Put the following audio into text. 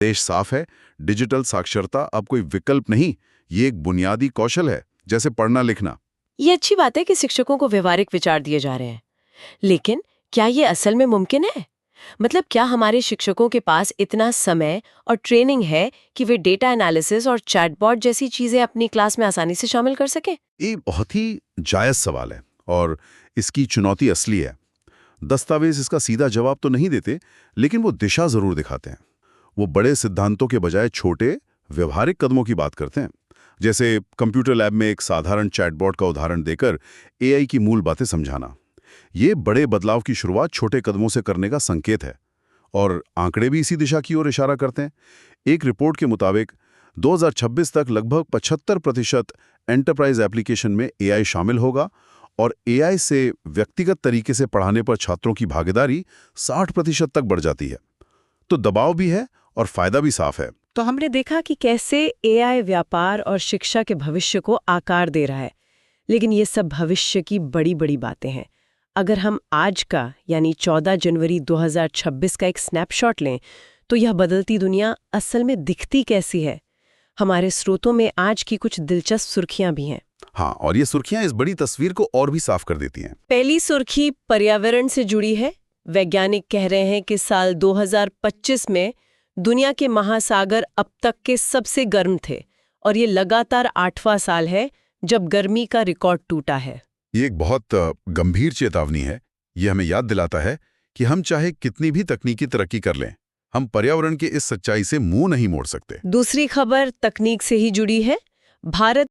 देश साफ है। डिजिटल साक्षरता अब कोई विकल्प नहीं, ये एक बुनियादी कौशल है, जैसे पढ़ना लिखना। ये अच्छी बात है कि शिक्षकों को व्यवहारिक विचार दिए जा रहे हैं, लेकिन क्या ये असल में मुमकिन है? मतलब क्या हमारे शिक्षकों के पास इतना समय और ट्रेनिंग है कि वे डेटा एनालिसिस और चैटबॉट जैसी चीजें अपनी क्लास में आसानी से शामिल कर सकें? ये बहुत ही जायज सवाल है और इसकी चुनौती असली है। दस्तावेज इसका सीधा जवाब तो नहीं देते, लेकिन वो दिशा जरूर दिखाते हैं। वो बड़े सिद्धांतों के बजाय छोटे व्यवहारिक कदमों की बात करते हैं, जैसे कंप्यूटर लैब में एक साधारण चैटबॉट का उदाहरण देकर एआई की मूल बातें समझाना। ये बड़े बदलाव की शुरुआत छोटे कदमों से करने का संकेत है और आंकड़े भी इसी दिशा की ओर इशारा करते हैं। एक रिपोर्ट के मुताबिक 2026 तक लगभग 75% एंटरप्राइज एप्लीकेशन में एआई शामिल होगा और एआई से व्यक्तिगत तरीके से पढ़ाने पर छात्रों की भागीदारी 60% तक बढ़ जाती है। तो दबाव भी है और फायदा भी साफ है। तो हमने देखा कि कैसे एआई व्यापार और शिक्षा के भविष्य को आकार दे रहा है, लेकिन ये सब भविष्य की बड़ी बड़ी बातें हैं। अगर हम आज का यानी 14 जनवरी 2026 का एक स्नैपशॉट लें, तो यह बदलती दुनिया असल में दिखती कैसी है? हमारे स्रोतों में आज की कुछ दिलचस्प सुर्खियां भी हैं। हाँ, और ये सुर्खियां इस बड़ी तस्वीर को और भी साफ कर देती हैं। पहली सुर्खी पर्यावरण से जुड़ी है। वैज्ञानिक कह रहे हैं कि साल 2025 में दुनिया के महासागर अब तक के सबसे गर्म थे और ये लगातार 8वां साल है जब गर्मी का रिकॉर्ड टूटा है। ये एक बहुत गंभीर चेतावनी है। ये हमें याद दिलाता है कि हम चाहे कितनी भी तकनीकी तरक्की कर लें, हम पर्यावरण की इस सच्चाई से मुंह नहीं मोड़ सकते। दूसरी खबर तकनीक से ही जुड़ी है। भारत